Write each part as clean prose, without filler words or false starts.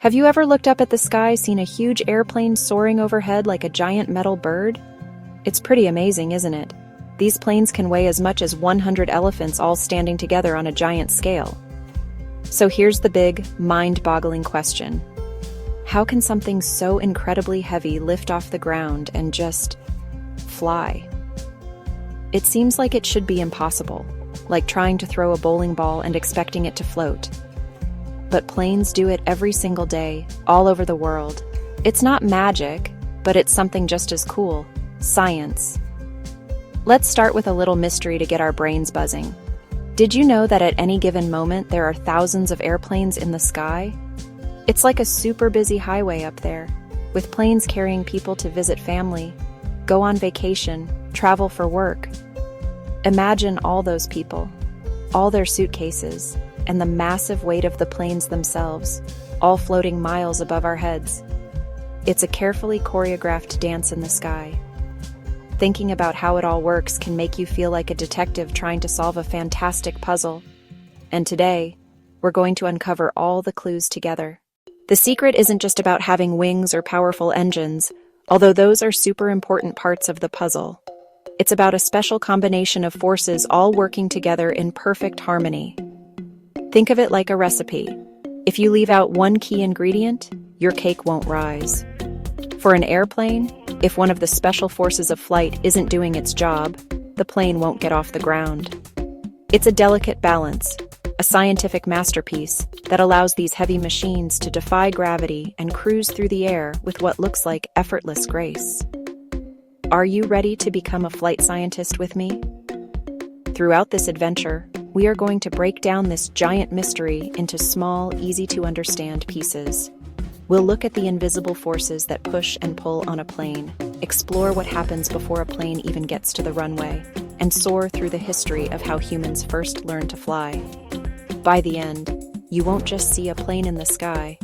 Have you ever looked up at the sky, seen a huge airplane soaring overhead like a giant metal bird? It's pretty amazing, isn't it? These planes can weigh as much as 100 elephants all standing together on a giant scale. So here's the big, mind-boggling question. How can something so incredibly heavy lift off the ground and just fly? It seems like it should be impossible, like trying to throw a bowling ball and expecting it to float. But planes do it every single day, all over the world. It's not magic, but it's something just as cool: science. Let's start with a little mystery to get our brains buzzing. Did you know that at any given moment there are thousands of airplanes in the sky? It's like a super busy highway up there, with planes carrying people to visit family, go on vacation, travel for work. Imagine all those people, all their suitcases, and the massive weight of the planes themselves, all floating miles above our heads. It's a carefully choreographed dance in the sky. Thinking about how it all works can make you feel like a detective trying to solve a fantastic puzzle. And today, we're going to uncover all the clues together. The secret isn't just about having wings or powerful engines, although those are super important parts of the puzzle. It's about a special combination of forces all working together in perfect harmony. Think of it like a recipe. If you leave out one key ingredient, your cake won't rise. For an airplane, if one of the special forces of flight isn't doing its job, the plane won't get off the ground. It's a delicate balance, a scientific masterpiece that allows these heavy machines to defy gravity and cruise through the air with what looks like effortless grace. Are you ready to become a flight scientist with me? Throughout this adventure, we are going to break down this giant mystery into small, easy-to-understand pieces. We'll look at the invisible forces that push and pull on a plane, explore what happens before a plane even gets to the runway, and soar through the history of how humans first learned to fly. By the end, you won't just see a plane in the sky,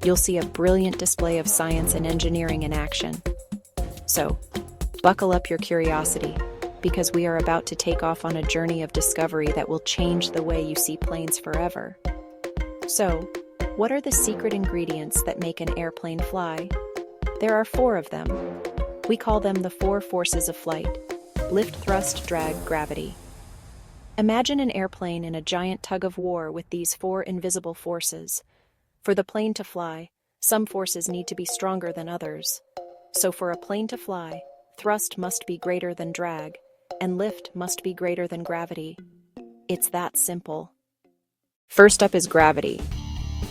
you'll see a brilliant display of science and engineering in action. So, buckle up your curiosity, because we are about to take off on a journey of discovery that will change the way you see planes forever. So, what are the secret ingredients that make an airplane fly? There are 4 of them. We call them the 4 forces of flight: lift, thrust, drag, gravity. Imagine an airplane in a giant tug-of-war with these 4 invisible forces. For the plane to fly, some forces need to be stronger than others. So for a plane to fly, thrust must be greater than drag, and lift must be greater than gravity. It's that simple. First up is gravity.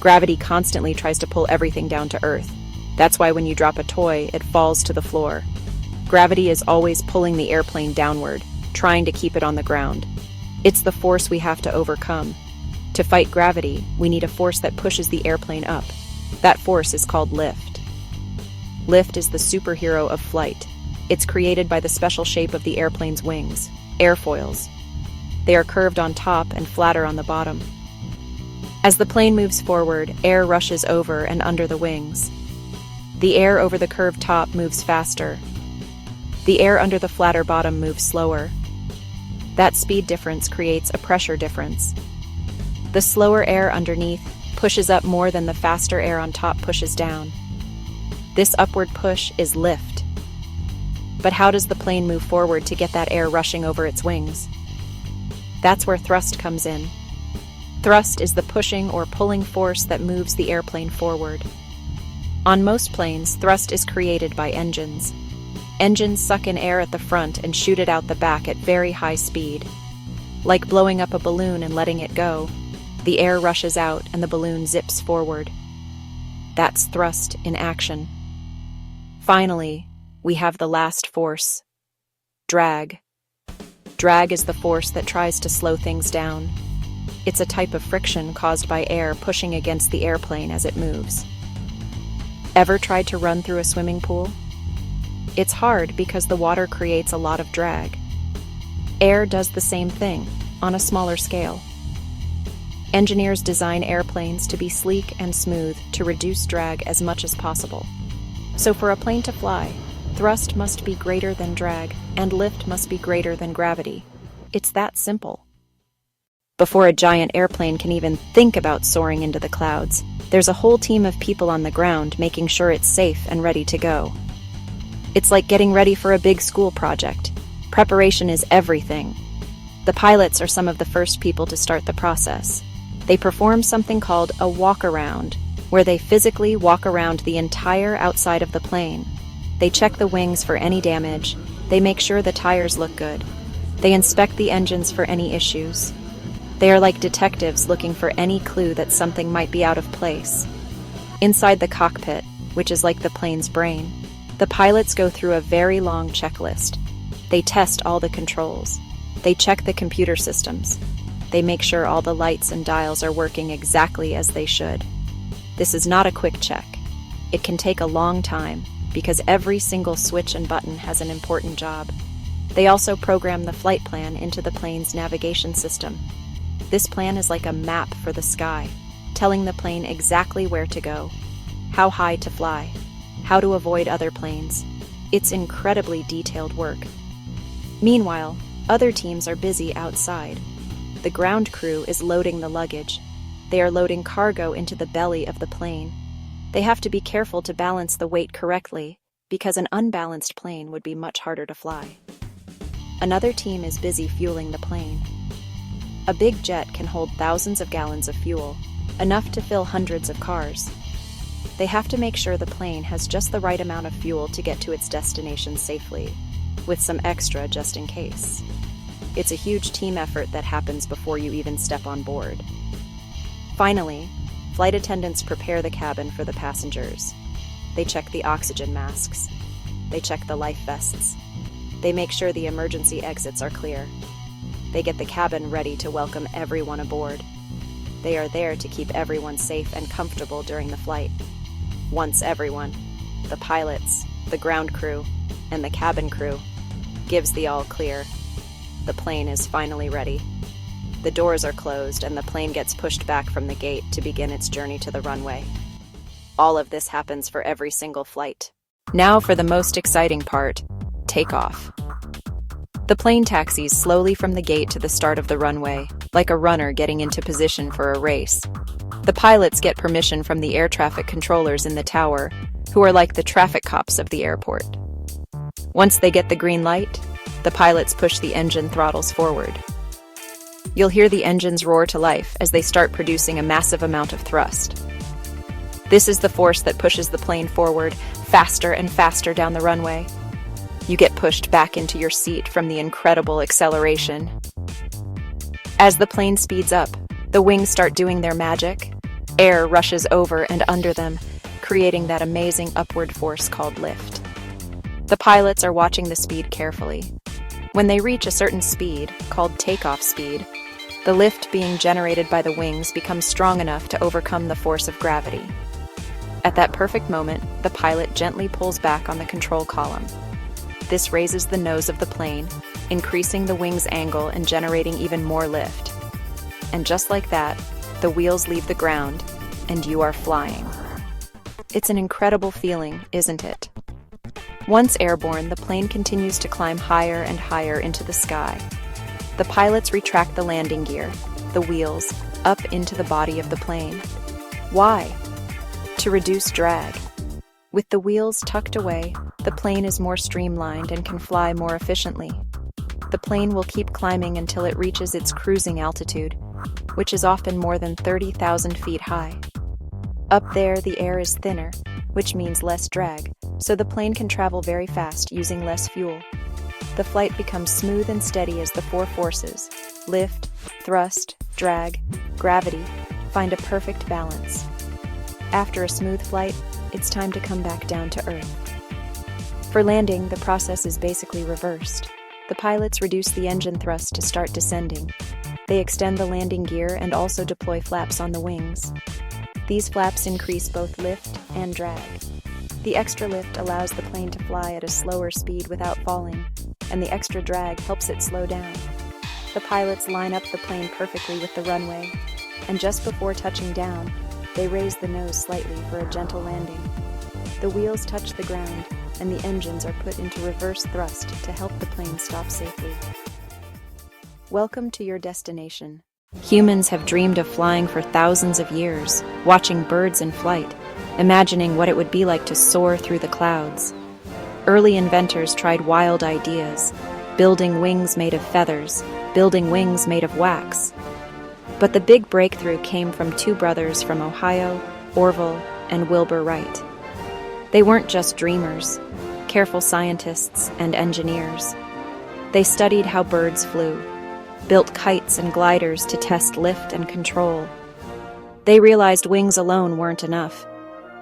Gravity constantly tries to pull everything down to Earth. That's why when you drop a toy, it falls to the floor. Gravity is always pulling the airplane downward, trying to keep it on the ground. It's the force we have to overcome. To fight gravity, we need a force that pushes the airplane up. That force is called lift. Lift is the superhero of flight. It's created by the special shape of the airplane's wings, airfoils. They are curved on top and flatter on the bottom. As the plane moves forward, air rushes over and under the wings. The air over the curved top moves faster. The air under the flatter bottom moves slower. That speed difference creates a pressure difference. The slower air underneath pushes up more than the faster air on top pushes down. This upward push is lift. But how does the plane move forward to get that air rushing over its wings? That's where thrust comes in. Thrust is the pushing or pulling force that moves the airplane forward. On most planes, thrust is created by engines. Engines suck in air at the front and shoot it out the back at very high speed. Like blowing up a balloon and letting it go, the air rushes out and the balloon zips forward. That's thrust in action. Finally, we have the last force: drag. Drag is the force that tries to slow things down. It's a type of friction caused by air pushing against the airplane as it moves. Ever tried to run through a swimming pool? It's hard because the water creates a lot of drag. Air does the same thing, on a smaller scale. Engineers design airplanes to be sleek and smooth to reduce drag as much as possible. So for a plane to fly, thrust must be greater than drag, and lift must be greater than gravity. It's that simple. Before a giant airplane can even think about soaring into the clouds, There's a whole team of people on the ground making sure it's safe and ready to go. It's like getting ready for a big school project. Preparation is everything. The pilots are some of the first people to start the process. They perform something called a walk-around, where they physically walk around the entire outside of the plane. They check the wings for any damage. They make sure the tires look good. They inspect the engines for any issues. They are like detectives looking for any clue that something might be out of place. Inside the cockpit, which is like the plane's brain, the pilots go through a very long checklist. They test all the controls. They check the computer systems. They make sure all the lights and dials are working exactly as they should. This is not a quick check. It can take a long time because every single switch and button has an important job. They also program the flight plan into the plane's navigation system. This plan is like a map for the sky, telling the plane exactly where to go, how high to fly, how to avoid other planes. It's incredibly detailed work. Meanwhile, other teams are busy outside. The ground crew is loading the luggage. They are loading cargo into the belly of the plane. They have to be careful to balance the weight correctly, because an unbalanced plane would be much harder to fly. Another team is busy fueling the plane. A big jet can hold thousands of gallons of fuel, enough to fill hundreds of cars. They have to make sure the plane has just the right amount of fuel to get to its destination safely, with some extra just in case. It's a huge team effort that happens before you even step on board. Finally, flight attendants prepare the cabin for the passengers. They check the oxygen masks. They check the life vests. They make sure the emergency exits are clear. They get the cabin ready to welcome everyone aboard. They are there to keep everyone safe and comfortable during the flight. Once everyone, the pilots, the ground crew, and the cabin crew, gives the all clear, the plane is finally ready. The doors are closed and the plane gets pushed back from the gate to begin its journey to the runway. All of this happens for every single flight. Now for the most exciting part, takeoff. The plane taxis slowly from the gate to the start of the runway, like a runner getting into position for a race. The pilots get permission from the air traffic controllers in the tower, who are like the traffic cops of the airport. Once they get the green light, the pilots push the engine throttles forward. You'll hear the engines roar to life as they start producing a massive amount of thrust. This is the force that pushes the plane forward, faster and faster down the runway. You get pushed back into your seat from the incredible acceleration. As the plane speeds up, the wings start doing their magic. Air rushes over and under them, creating that amazing upward force called lift. The pilots are watching the speed carefully. When they reach a certain speed, called takeoff speed, the lift being generated by the wings becomes strong enough to overcome the force of gravity. At that perfect moment, the pilot gently pulls back on the control column. This raises the nose of the plane, increasing the wing's angle and generating even more lift. And just like that, the wheels leave the ground, and you are flying. It's an incredible feeling, isn't it? Once airborne, the plane continues to climb higher and higher into the sky. The pilots retract the landing gear, the wheels, up into the body of the plane. Why? To reduce drag. With the wheels tucked away, the plane is more streamlined and can fly more efficiently. The plane will keep climbing until it reaches its cruising altitude, which is often more than 30,000 feet high. Up there, the air is thinner, which means less drag, so the plane can travel very fast using less fuel. The flight becomes smooth and steady as the four forces, lift, thrust, drag, gravity, find a perfect balance. After a smooth flight, it's time to come back down to Earth. For landing, the process is basically reversed. The pilots reduce the engine thrust to start descending. They extend the landing gear and also deploy flaps on the wings. These flaps increase both lift and drag. The extra lift allows the plane to fly at a slower speed without falling, and the extra drag helps it slow down. The pilots line up the plane perfectly with the runway, and just before touching down, they raise the nose slightly for a gentle landing. The wheels touch the ground, and the engines are put into reverse thrust to help the plane stop safely. Welcome to your destination. Humans have dreamed of flying for thousands of years, watching birds in flight, imagining what it would be like to soar through the clouds. Early inventors tried wild ideas, building wings made of feathers, building wings made of wax. But the big breakthrough came from two brothers from Ohio, Orville and Wilbur Wright. They weren't just dreamers, careful scientists and engineers. They studied how birds flew, built kites and gliders to test lift and control. They realized wings alone weren't enough.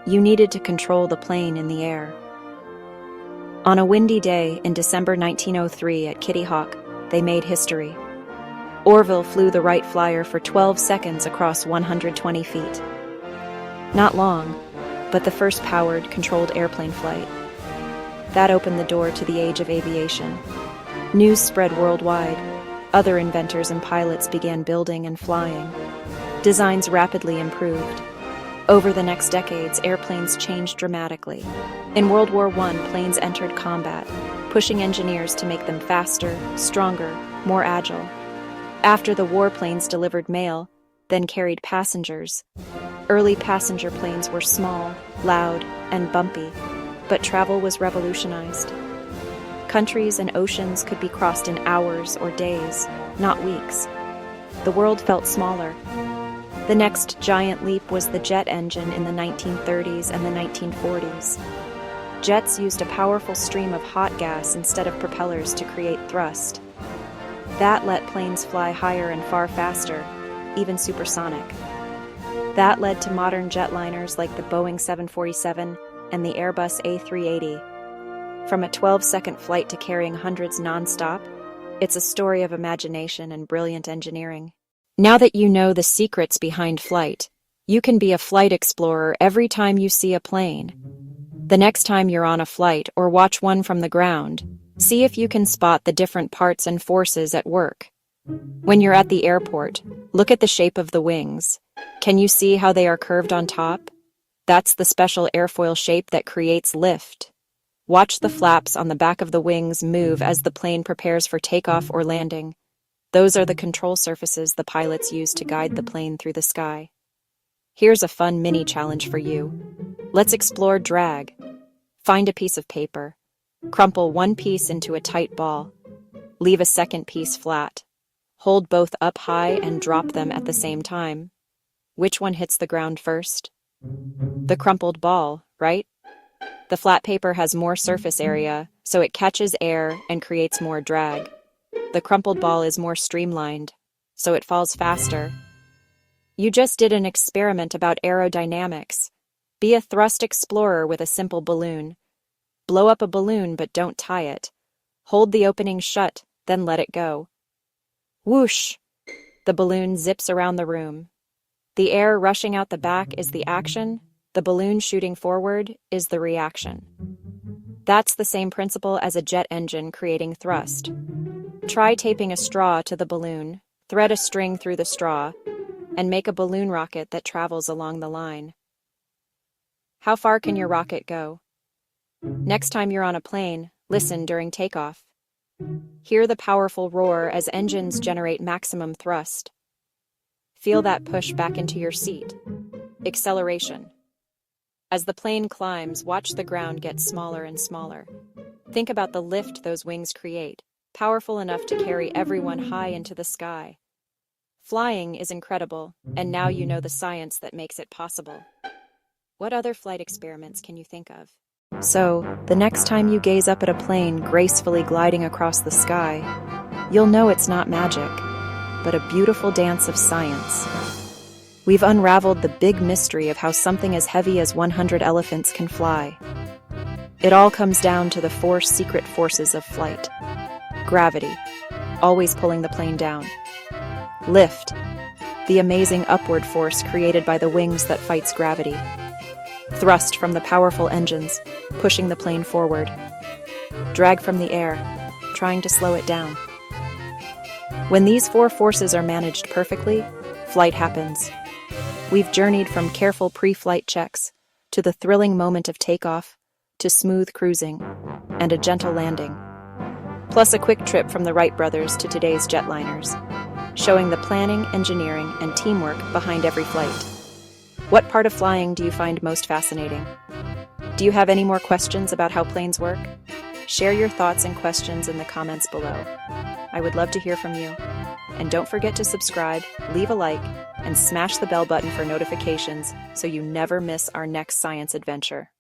You needed to control the plane in the air. On a windy day in December 1903 at Kitty Hawk, they made history. Orville flew the Wright Flyer for 12 seconds across 120 feet. Not long, but the first powered, controlled airplane flight. That opened the door to the age of aviation. News spread worldwide. Other inventors and pilots began building and flying. Designs rapidly improved. Over the next decades, airplanes changed dramatically. In World War I, planes entered combat, pushing engineers to make them faster, stronger, more agile. After the war, planes delivered mail, then carried passengers. Early passenger planes were small, loud, and bumpy, but travel was revolutionized. Countries and oceans could be crossed in hours or days, not weeks. The world felt smaller. The next giant leap was the jet engine in the 1930s and the 1940s. Jets used a powerful stream of hot gas instead of propellers to create thrust. That let planes fly higher and far faster, even supersonic. That led to modern jetliners like the Boeing 747 and the Airbus A380. From a 12-second flight to carrying hundreds nonstop, it's a story of imagination and brilliant engineering. Now that you know the secrets behind flight, you can be a flight explorer every time you see a plane. The next time you're on a flight or watch one from the ground, see if you can spot the different parts and forces at work. When you're at the airport, look at the shape of the wings. Can you see how they are curved on top? That's the special airfoil shape that creates lift. Watch the flaps on the back of the wings move as the plane prepares for takeoff or landing. Those are the control surfaces the pilots use to guide the plane through the sky. Here's a fun mini challenge for you. Let's explore drag. Find a piece of paper. Crumple one piece into a tight ball. Leave a second piece flat. Hold both up high and drop them at the same time. Which one hits the ground first? The crumpled ball, right? The flat paper has more surface area, so it catches air and creates more drag. The crumpled ball is more streamlined, so it falls faster. You just did an experiment about aerodynamics. Be a thrust explorer with a simple balloon. Blow up a balloon, but don't tie it. Hold the opening shut, then let it go. Whoosh! The balloon zips around the room. The air rushing out the back is the action. The balloon shooting forward is the reaction. That's the same principle as a jet engine creating thrust. Try taping a straw to the balloon, thread a string through the straw, and make a balloon rocket that travels along the line. How far can your rocket go? Next time you're on a plane, listen during takeoff. Hear the powerful roar as engines generate maximum thrust. Feel that push back into your seat. Acceleration. As the plane climbs, watch the ground get smaller and smaller. Think about the lift those wings create, powerful enough to carry everyone high into the sky. Flying is incredible, and now you know the science that makes it possible. What other flight experiments can you think of? So, the next time you gaze up at a plane gracefully gliding across the sky, you'll know it's not magic, but a beautiful dance of science. We've unraveled the big mystery of how something as heavy as 100 elephants can fly. It all comes down to the four secret forces of flight. Gravity, always pulling the plane down. Lift, the amazing upward force created by the wings that fights gravity. Thrust from the powerful engines, pushing the plane forward. Drag from the air, trying to slow it down. When these four forces are managed perfectly, flight happens. We've journeyed from careful pre-flight checks to the thrilling moment of takeoff, to smooth cruising and a gentle landing. Plus a quick trip from the Wright brothers to today's jetliners. showing the planning, engineering, and teamwork behind every flight. What part of flying do you find most fascinating? Do you have any more questions about how planes work? Share your thoughts and questions in the comments below. I would love to hear from you. And don't forget to subscribe, leave a like, and smash the bell button for notifications so you never miss our next science adventure.